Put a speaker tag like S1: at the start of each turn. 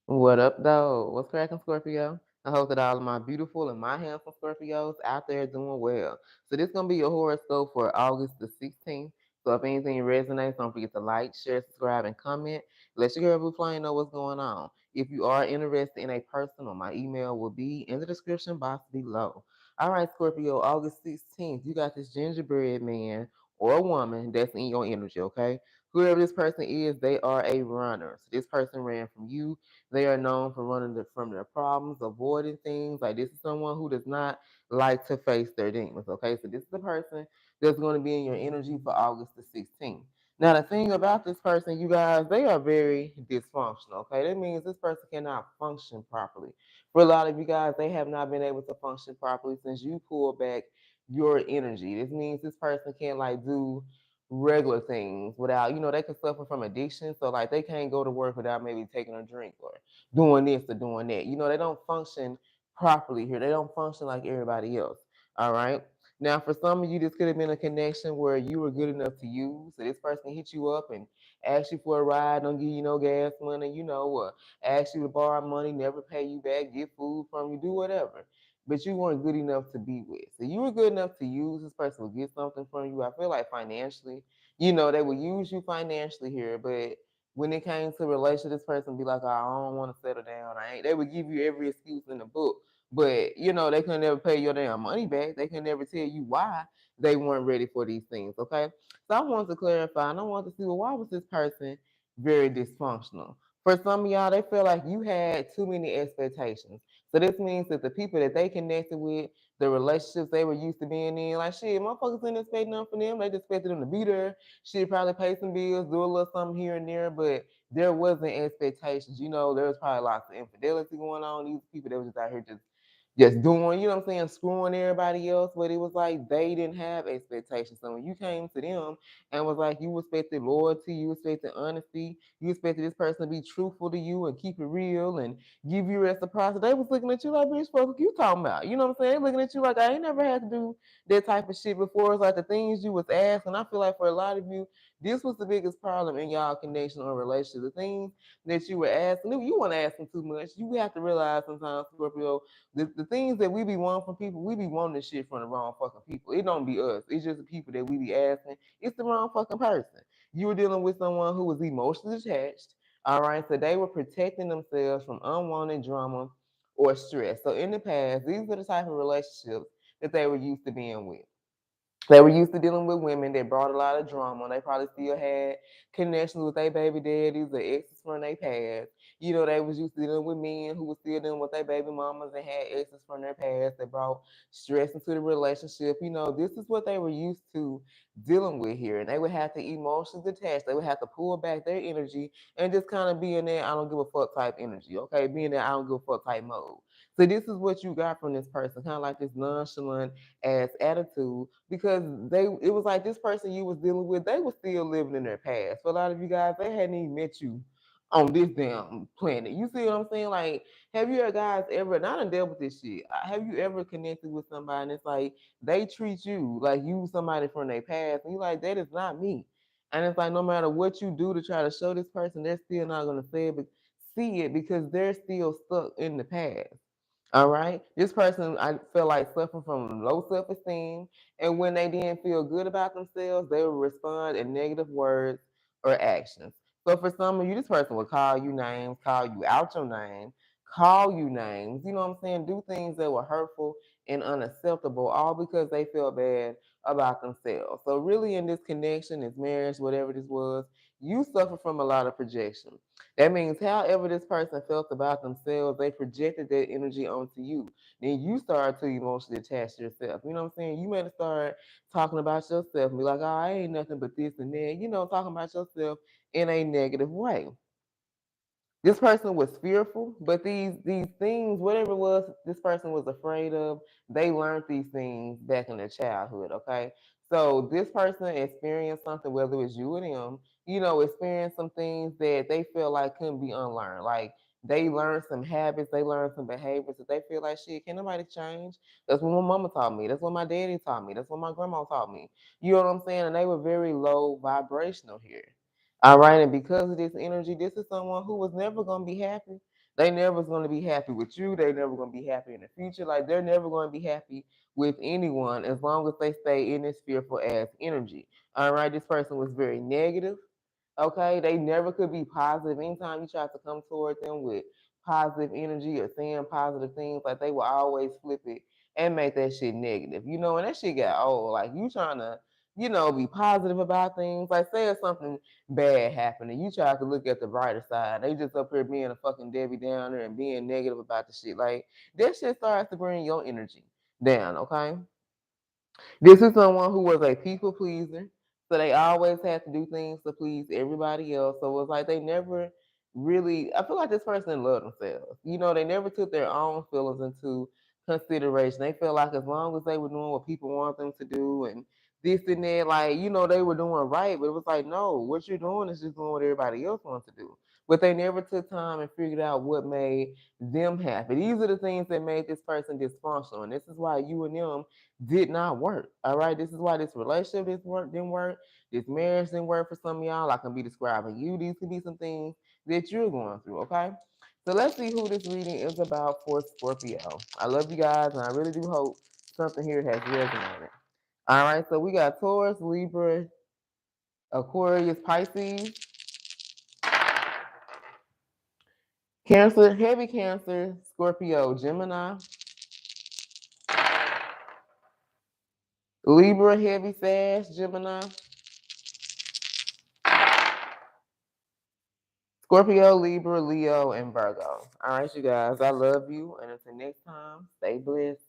S1: What up, though? What's cracking, Scorpio? I hope that all of my beautiful and my handsome Scorpios out there doing well. So this gonna be your horoscope for August the 16th. So if anything resonates, don't forget to like, share, subscribe, and comment. Let your girl Blue Flame know what's going on. If you are interested in a personal, my email will be in the description box below. All right, Scorpio, August 16th, you got this gingerbread man or woman that's in your energy, okay? Whoever this person is, they are a runner. So this person ran from you. They are known for running from their problems, avoiding things. Like this is someone who does not like to face their demons. Okay, so this is the person that's going to be in your energy for August the 16th. Now the thing about this person, you guys, they are very dysfunctional. Okay, that means this person cannot function properly. For a lot of you guys, they have not been able to function properly since you pulled back your energy. This means this person can't like do regular things without, they can suffer from addiction. So like they can't go to work without maybe taking a drink or doing this or doing that. They don't function properly here. They don't function like everybody else. All right. Now, for some of you, this could have been a connection where you were good enough to use. So this person hit you up and ask you for a ride, don't give you no gas money, or ask you to borrow money, never pay you back, get food from you, do whatever. But you weren't good enough to be with. So you were good enough to use. This person will get something from you. I feel like financially, they will use you financially here, but when it came to a relationship, this person be like, "Oh, I don't want to settle down. I ain't." They would give you every excuse in the book, but they couldn't never pay your damn money back. They could never tell you why they weren't ready for these things. Okay, so I wanted to clarify, and I wanted to see, well, why was this person very dysfunctional? For some of y'all, they feel like you had too many expectations. So this means that the people that they connected with, the relationships they were used to being in, like shit, motherfuckers didn't expect nothing from them. They just expected them to be there. She'd probably pay some bills, do a little something here and there, but there wasn't expectations. There was probably lots of infidelity going on. These people that were just out here just doing, screwing everybody else. But it was like they didn't have expectations. So when you came to them and was like you expected loyalty, you expected honesty, you expected this person to be truthful to you and keep it real and give you reciprocity, they was looking at you like, bitch, fuck you talking about. You know what I'm saying? Looking at you like I ain't never had to do that type of shit before. It's like the things you was asked, and I feel like for a lot of you, this was the biggest problem in y'all connection or relationship. The things that you were asking, you weren't asking too much. You have to realize sometimes, Scorpio, the things that we be wanting from people, we be wanting this shit from the wrong fucking people. It don't be us. It's just the people that we be asking. It's the wrong fucking person. You were dealing with someone who was emotionally attached. All right, so they were protecting themselves from unwanted drama or stress. So in the past, these are the type of relationships that they were used to being with. They were used to dealing with women that brought a lot of drama. They probably still had connections with their baby daddies or exes from their past. They was used to dealing with men who was still dealing with their baby mamas and had exes from their past that brought stress into the relationship. This is what they were used to dealing with here. And they would have to emotions detach. They would have to pull back their energy and just kind of be in there, I don't give a fuck type energy. Okay, be in there, I don't give a fuck type mode. So this is what you got from this person, kind of like this nonchalant ass attitude, because it was like this person you was dealing with, they were still living in their past. For a lot of you guys, they hadn't even met you on this damn planet. You see what I'm saying? Like, have you guys ever, not done dealt with this shit, have you ever connected with somebody and it's like they treat you like you somebody from their past and you like, that is not me. And it's like no matter what you do to try to show this person, they're still not gonna see it because they're still stuck in the past. All right. This person, I feel like, suffering from low self esteem. And when they didn't feel good about themselves, they would respond in negative words or actions. So for some of you, this person will call you names, call you out your name, call you names, you know what I'm saying? Do things that were hurtful and unacceptable, all because they feel bad about themselves. So really in this connection, this marriage, whatever this was, you suffer from a lot of projection. That means however this person felt about themselves, they projected that energy onto you. Then you start to emotionally attach yourself. You know what I'm saying? You might start talking about yourself and be like, oh, I ain't nothing but this and that. Talking about yourself in a negative way. This person was fearful, but these things, whatever it was this person was afraid of, they learned these things back in their childhood. Okay, so this person experienced something, whether it was you or them, experienced some things that they feel like couldn't be unlearned. Like they learned some habits, they learned some behaviors that they feel like shit, can nobody change? That's what my mama taught me. That's what my daddy taught me. That's what my grandma taught me. You know what I'm saying? And they were very low vibrational here. All right, and because of this energy, this is someone who was never gonna be happy. They never going to be happy with you. They never going to be happy in the future. Like they're never going to be happy with anyone as long as they stay in this fearful ass energy. All right, this person was very negative. Okay, they never could be positive. Anytime you try to come toward them with positive energy or saying positive things, like they will always flip it and make that shit negative. You know, and that shit got old. Like you trying to, be positive about things. Like say if something bad happened and you try to look at the brighter side, they just up here being a fucking Debbie Downer and being negative about the shit. Like that shit starts to bring your energy down. Okay. This is someone who was a people pleaser. So they always had to do things to please everybody else. So it was like they never really, I feel like this person loved themselves. They never took their own feelings into consideration. They felt like as long as they were doing what people want them to do and this and that, like, they were doing right. But it was like, no, what you're doing is just doing what everybody else wants to do. But they never took time and figured out what made them happy. These are the things that made this person dysfunctional. And this is why you and them did not work. All right. This is why this relationship didn't work. This marriage didn't work for some of y'all. I can be describing you. These could be some things that you're going through. Okay. So let's see who this reading is about for Scorpio. I love you guys, and I really do hope something here has resonated. All right. So we got Taurus, Libra, Aquarius, Pisces, Cancer, heavy Cancer, Scorpio, Gemini, Libra, heavy Sag, Gemini, Scorpio, Libra, Leo, and Virgo. All right, you guys. I love you. And until next time, stay blessed.